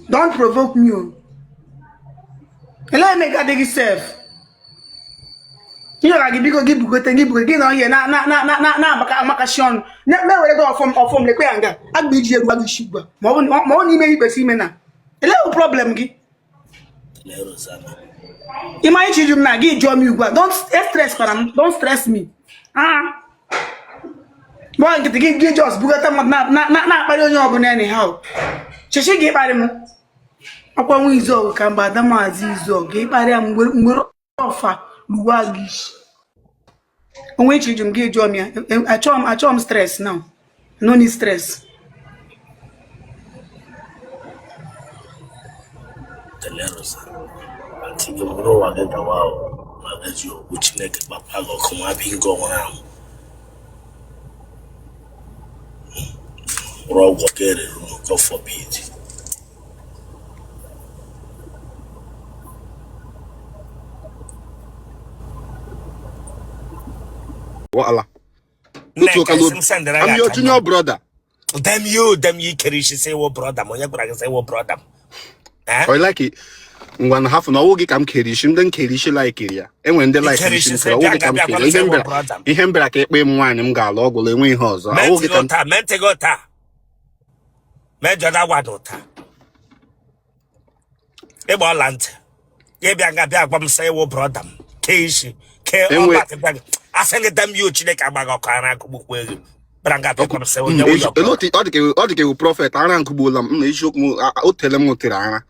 Don't provoke me. Let me get yourself. You know, I give you no here na makashon. Na me we go from le kwanga. Agbiji egwa gishigba. Mo ni me ibesi me na. Ele o problem gi. You might choose na gi join me ugwa. Don't stress param. Don't stress me. Boy, get just bugata na pari onye obuna anyhow. Cheche gi pari mu. Akwa nwe izo ka mba adama azizo gi pari am ngwero ofa luwagi. Onwe chijum gi join me. I chom stress now. No need stress. Antigo bro wa ga wow. Ma ga ji o Chineke papa go kuma bingo wana. Bro go get it, go forbid. What Allah? I'm your junior brother. Damn you, Kerishi say what brother, Moya Braga say what brother. I like it. One half an hour come Kerishim, then Kerishi like it. And when they like Kerishim, come Kerishim, he hem back at when one and Galog will win horse. I will get on time, Mentegota. Major Wadota. Ebolant. Yebianga Biabam say what brother. Kerishi, care I send them you Chineke Abago Kana Kubu. Branga to say when you prophet Arankubulam, Otele Mutirana,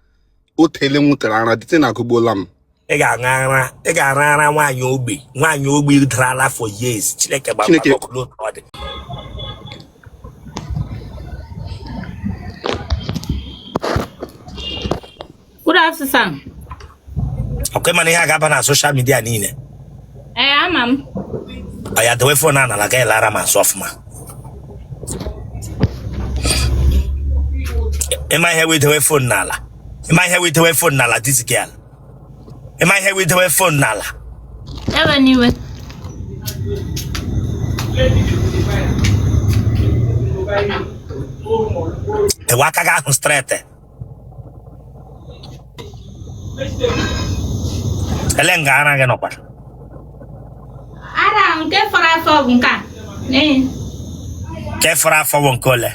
Otele Mutirana, the Tenakubulam. Egarana, why you be trala for years, Chineke Abago. Good afternoon. Okay, man, I got on social media. Nine. Ma'am. I had the way for Nana like a Lara man softma. Am I here with the way for Nala? Am I here with the way for Nala, this girl? Am I here with the way for Nala? Never knew it. The Wakaga straight. Elengana Ganopa. I don't get for a phone. Care for our phone color.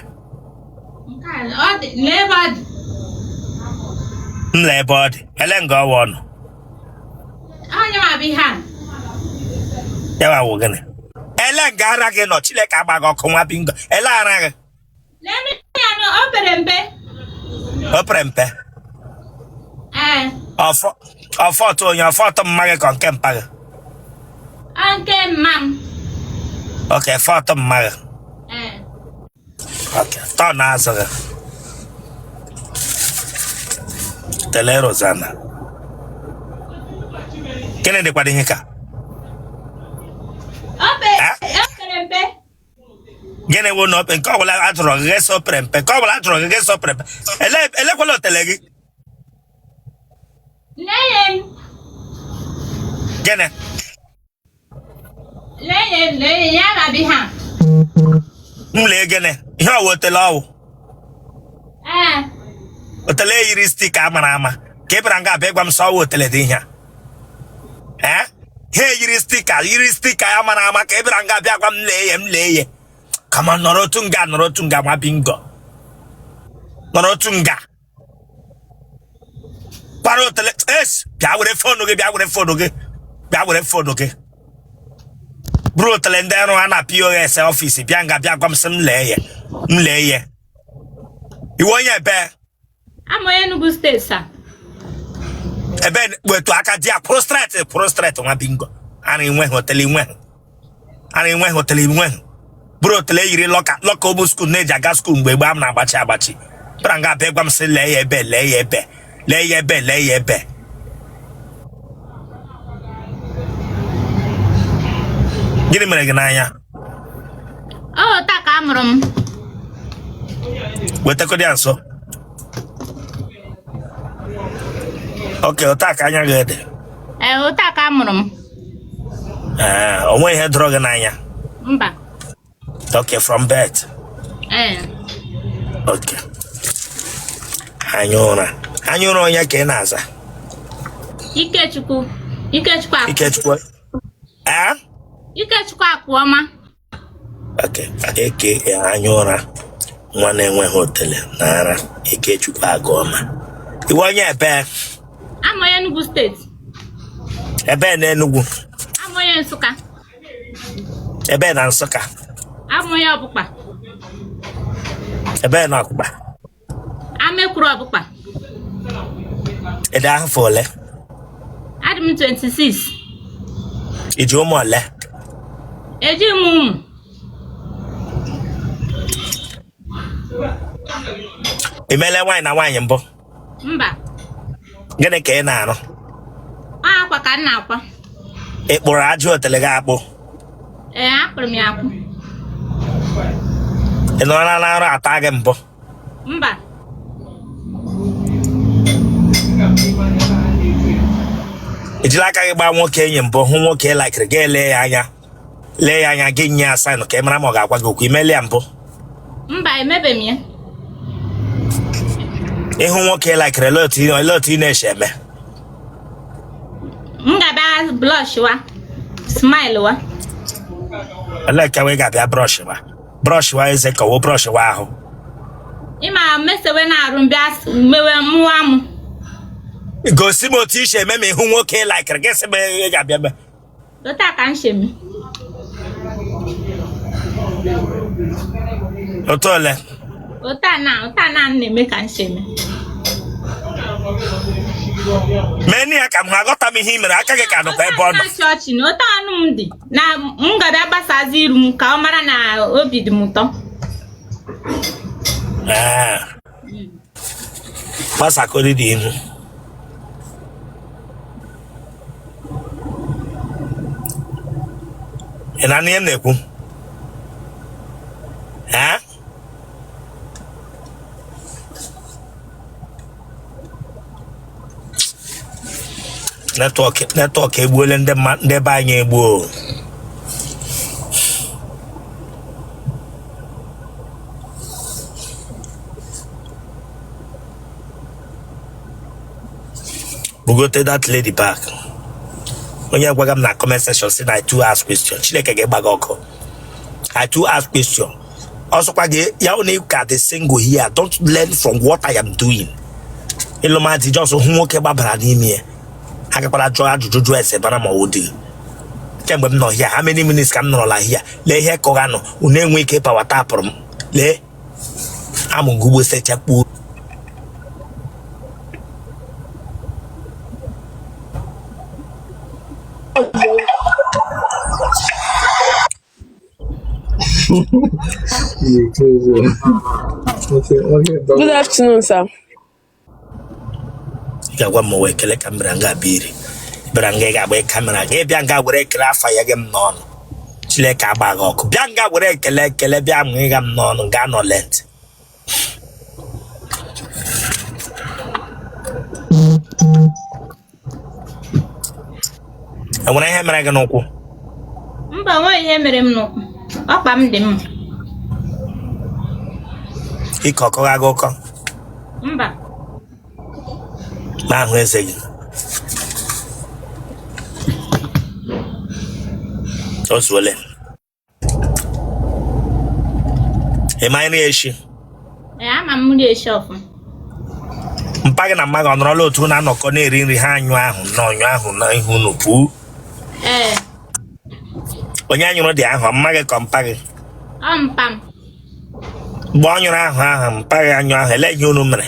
Labord, Elengo one. Oh, you might be hand. Yeah, we're gonna. Elengara get no chile cabago come bingo. Elara. Let me Open pe. Or photo on your photo, Maricon Kemper. Uncle, ma'am. Okay, photo Mar. Okay, turn answer. Otele Rosana. Kennedy Quadinica. Gene won't open cobble at Rogeso Prempe, cobble at Rogeso Prempe. Elequalo Telegi. Gene. Lay, Yana behind. Gene. You know what the law? Otele Series Camarama. Kebranga Begam saw what Teledina. Hey, Yuristica, Amanama, Kebranga Begam lay. Come on, Norotunga, my bingo. Norotunga. Parotele, yes, Biawre Brutal and then on a POS office, Bianga Biagam some lay. You want your bear? I'm a good state, sir. A bed were to Akadia prostrate on a bingo. And in when hotel went. And in when hotel went. Brutal lady lock obusku neja gaskum we bamna bachi. Branga begam say lay a bed. Get him a Oh, Takamrum. What the answer? Okay, Otaka, good. Takamrum. Away head droganaya. Okay, from bed. Okay. Anyụra onye ka ị na-aza? Ikechukwu Akwụọma. Eke anyụra nwa na-enweghị otele n'ara Ikechukwu Agụọma. Iwe onye ebe? Amụ onye Enugu steeti. Ebe na Enugu? Amụ onye Nsụka. Ebe na Nsụka? Amụ onye Ọbụkpa. Ebe na Ọkụkpa? Amekwuru Ọbụkpa. Ede afọ ole? Adị m 26. Iji ụmụ ole? Eji m ụmụ. Imele nwaanyị na nwaanyị mbụ? Mba. Gịnị ka ị na-arụ? Akwa ka m na-akwa. Ị kpụrụ ajị otele gị akpụ? Akpụrụ m ya akpụ. Ị nọrọ na arụ ata gị mbụ? Mba. Ejila aka gị gbaa nwoke enyi mbụ hụ nwoke laikiri gị lee ya anya gị nye ya saịnụ ka ị mara ma ọ ga-agwa gị okwu imeli ya mbụ? Mba, emebe m ya. Ịhụ nwoke laikiri ele otu ị na-eche eme? M ga-abịa blọshwa, smaịlwa. Ele ka wee ga-abịa brọshwa eze ka ọ wụ brọshwa ahụ? Ịma mesewe na-arụ mbịa mewe mụwa mụ. Gosi m otu isi eme ma ịhụ nwoke laikiri gị sị m ị ga-abịa ebe? Lota ka m shemi. Otu ole? Ota na na-eme ka m shemi. Meni ya ka m aghọta m ihe i mere aka gị ka nọkwa ebe ọ nọ. Chọọchị na ota anụ m dị na m ga-abịa gbasazi iru m ka ọ mara na obi dị m ụtọ. Gbasakori dị ihu. Ị na-anụ ihe m na-ekwu? Netwọk egbuole ndị be anyị egbuo. Bugote that lady back. Onye gwaga m na comment section si na I too ask question. Chineke ga-egbaga ọkụ. I too ask question. Also kwa gị ya ọ na-eka the single here. Don't learn from what I am doing. Ịlụmadị just hụ nwoke gbabara n'ime ya. Agakwara jụọ ajụjụ ese bara ma ọ dị. Kemgbe m nọ here, how many minutes ka m nọrọla here? Lee ihe kọga nọ. Unu enwe ike pawa tapụrụ m. Lee. Amụ ngugbo sechakpuo. Good afternoon, sir. Gwa m wee kele kamera nga biri. Bịara nga ga-agba kamera gị bịa nga were ekele afa ya gị m n'ọnụ. Chineke agbaghị ọkụ. Bịa nga were ekele bịa m ịga m n'ọnụ gaa nọ lent. Enwere ihe mere gị n'ụkwụ? Mba, nwe ihe mere m n'ụkwụ. Ọkpa m dị mma. Ike ọkọga gị ụkọ? Mba. Ma ahụ eze gị. Ozuole. Ị ma nri echi? Ama m nri echi ọfụ. Mpa gị na mma gị ọ nọrọla otu na-anọkọ na-eri nri ha anyụ ahụ na ọnyụ ahụ na ihu n'ukwu? Onye anyụrụ dị ahụ mma gị ka mpa gị? Ọ mpa m. Mgbe ọ nyụrụ ahụ mpa gị anyụ ahụ ele ihe unu mere?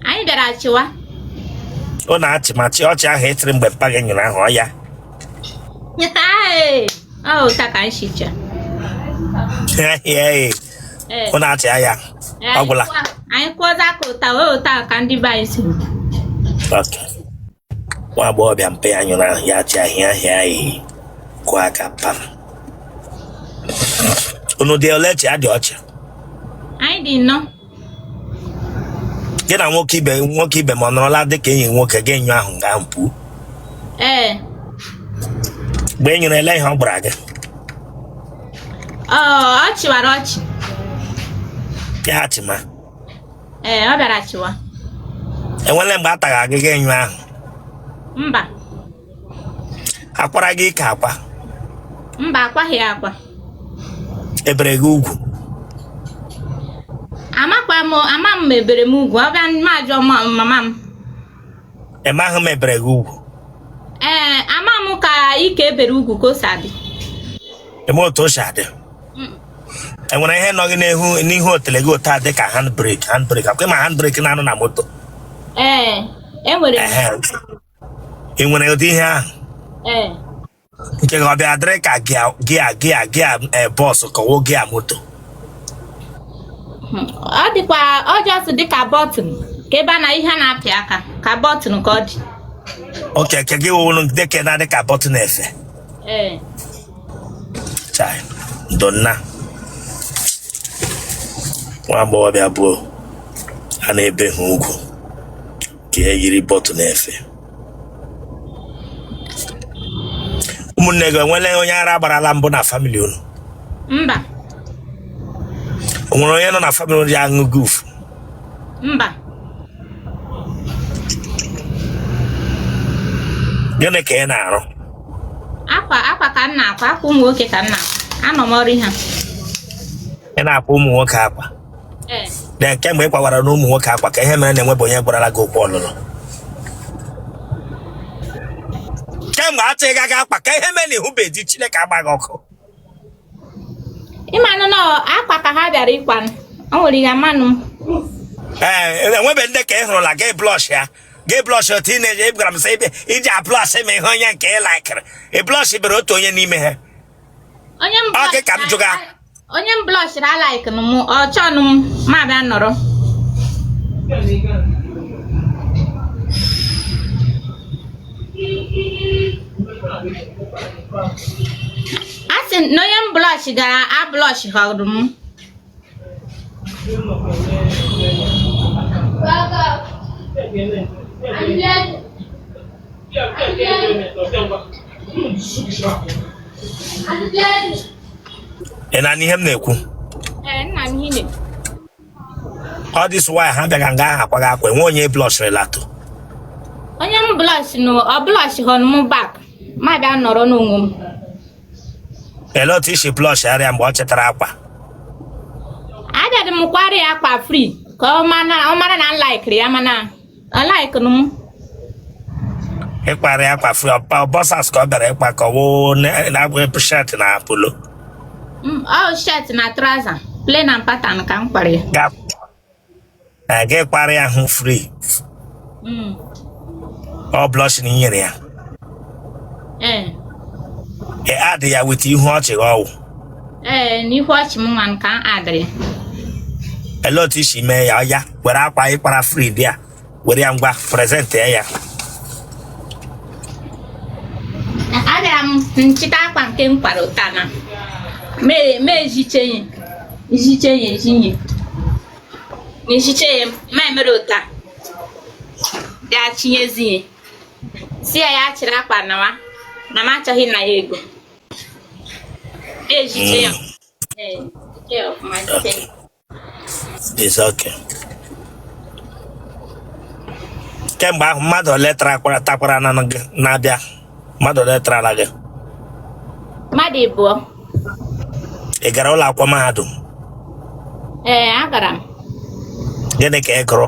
Anyị bịara chịwa. Ọ na-achị ma chị ọchị ahụ etiri mgbe mpa gị nyụrụ ahụ ọ ya? Ọ ụta ka nchicha. Ọ na-achị ya ọ gwụla. Anyị kwụọza ka ụta wee ụta ka ndị be anyị si. Nwa agbọghọbịa mpe ya nyụrụ ahụ ya chị ahịa ahịa kwụọ aka pam. Unu dị ole chị adị ọcha? Anyị dị nnọọ. Gị na nwoke ibe ma ọ nọrọla dịka enyi nwoke gị nyụ ahụ gaa mpụ? Mgbe e nyere ele ihe ọ gbara gị? Ọ chịwara ọchị. Ya chịma. ọ bịara chịwa. Enwere mgbe ataghị agịga enyo ahụ. Mba. Akwara gị ike akwa. Mba, akwaghị akwa. Ebere gị ugwu. Ama m ebere m ugwu, ọ bịa ma ajọ mama m. Amaghị m ebere gị ugwu. Ama m ka ike ebere ugwu ka o si adị. Eme otu o si adị. Enwere ihe nọ gị n'ihu otele gị otu a dị ka handbrake. Akwai ma handbrake na-anụ na moto. Enwere m. Ị nwere ụdị ihe ahụ? Nke gị ọ bịa dịrị ka gia bọọsụ ka ọ gia moto. Ọ dịkwa ọjọọ dị ka bọtụn ka ebe a na ihe na-apị aka ka bọtụn ka ọ dị. Oke, nke gị wụrụ dịka na-adị ka bọtụn efe. Chai, donna. Nwa agbọghọbịa bụ a na-ebe ha ugwu ka e yiri bọtụn efe. Ụmụnne gị enwere onye ara gbarala mbụ na famili unu? Mba. O nwere onye nọ na famili unu ji aṅụ goofu? Mba. Gịnị ka ị na-arụ? Akwa ka m na-akwa, akwa ụmụ nwoke ka m na-akwa. Anọ m ọrụ ha. Ị na-akwa ụmụ nwoke akwa? Na kemgbe ị kwawara na ụmụ nwoke akwa ka ihe mere na-enwebụ onye gbarala gị okwu ọlụlụ. Kemgbe achịghị gaga akwa ka ihe mere na ihu beji Chineke agbaghị ọkụ. Ịmanụ na akwa ka ha bịara ịkwa, o nwere ihe amanụ m. Enwebe ndị ka ị hụrụla gị blọsh ya. Gị blọsh otu ị na-eji ebigara m sị iji ablọsh ma ihe onye nke ị laikịrị. Ị blọsh bere otu onye n'ime ha. Onye m blọshịrị alaikịnụ m, ọ chọnụ m ma bịa nọrọ. A sị na onye m blọshị gara ablọshị họrọ m. Ị na ihe m na-ekwu? Nna m ihe. Ọ dị sụwa ha bịaga nga ahụ akwaghị akwa enwe onye blọshịrị latụ. Onye m blọshị nụ ọ blọshị họrọ m bak ma bịa nọrọ n'onwe m. Ele otu isi blọshị arịa mgbe ọ chetara akwa? Abịadị m kwari akwa fri ka ọ mara na m laikịrị ya mana ọ laikịnụ m. Ịkparị akwa fri bọsas ka ọ bịara ịkpa ka ọ wụ na shet na polo. Ọ shet na traza plain and pattern ka m kpara ya. Gị kparị ahụ fri. Ọ blọshị na inyere ya. Ị adị ya wit ihu ọchị ọwụ. N'ihu ọchị m nwa ka m adịrị. Ele otu isi mee ya ọya were akwa ịkpara fri dị ya were ya ngwa prezent ya. Abịara m nchịta akwa nke m kwara ụta na ehiche ya ma emere ụta ya chinyezi ya si ya chịrị akwa na m achọghị na ya ego ehiche ya. It's okay. Kemgbe ahụ mmadụ ole takwara na-abịa? Mmadụ ole tara gị? Mmadụ abụọ. Ị gara ụlọ akwụkwọ mahadum? Agara m. Gịnị ka ị gụrụ?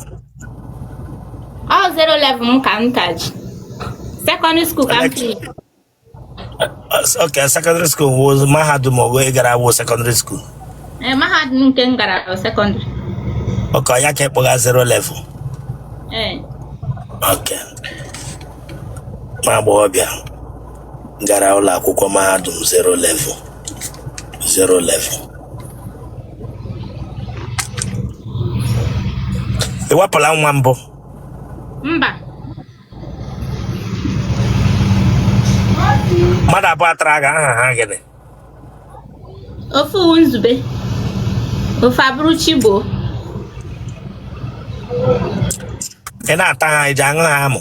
Ọ 0 level m ka m ka ji. Secondary school ka m ji. Okay, secondary school was mahadum ogo ị gara wo secondary school? Mahadum nke m gara secondary. Okay, ya ka ị kpọga 0 level? Okay. Ma agbọghọbịa gara ụlọ akwụkwọ mahadum 0 level. Ị wepụla nwa mbụ? Mba. Mmadụ abụọ tara gị aha ha gịnị? Ofu Nzube, ofu Abụrụchigbo. Ị na-ata ha iji aṅụ ha amụ?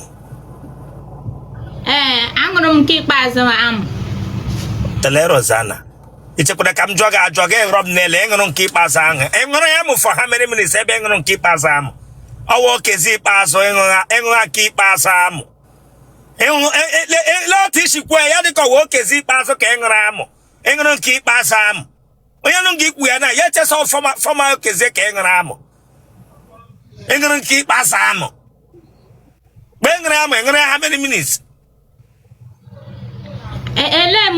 Aṅụrụ m nke ikpeazụ amụ. Tele Rosanna, ichekwara ka m jụọ gị ajụọ gị ịghọrọ m n'ele ịṅụrụ nke ikpeazụ ahụ. Ị ṅụrụ ya mụ for how many minutes ebe ịṅụrụ nke ikpeazụ ahụ? Owo kezi paso enga ki pasa amu. Lo tishi kwe ya diko wo kezi paso ke engra amu. Engra ki pasa amu. Oya no gi kwe na ya che so forma kezi ke engra amu. Engra ki pasa amu. Bengra amu engra how many minutes? Ele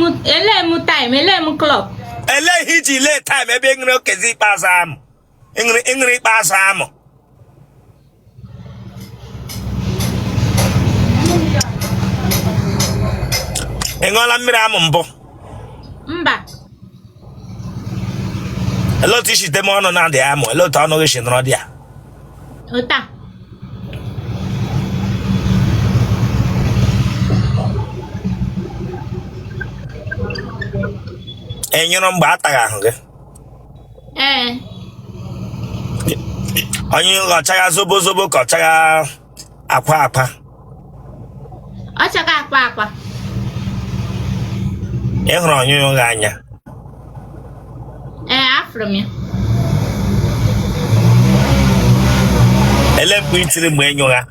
mu time, ele mu clock. Ele hiji le time ebe engra kezi pasa amu. Engra pasa amu. Engola mmiri amụ mbụ. Mba. Eloti shi demo ọnụ na dị amụ, eloti ọnụ gị shi nọrọ dị a. Ota. Enyere mgbe ataghị ahụ gị. Onye ọchaga zobo ka ọchaga akwa. Ọchaga akwa. Ị hụrụ onye gị anya. Afro m ya. Ele mkpu itiri mgbe enyo ha.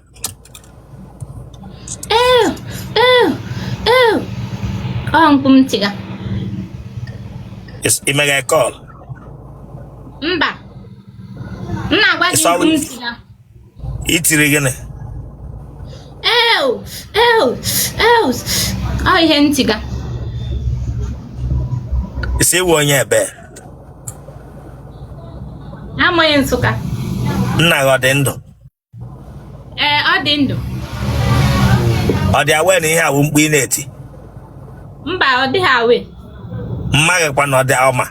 Ọ mkpu m tiga. Imega call. Mba. M na-agwa gị mkpu m tiga. Itiri gịnị? Ọ ihe ntiga. Isi ewu onye ebe. Amaghị Nsụka. Nna gị ọ dị ndụ? Ọ dị ndụ. Ọ dị awe na ihe awụ mkpu ị na-eti? Mba, ọ dịghị awe. Mma gị kwa na ọ dị ọma.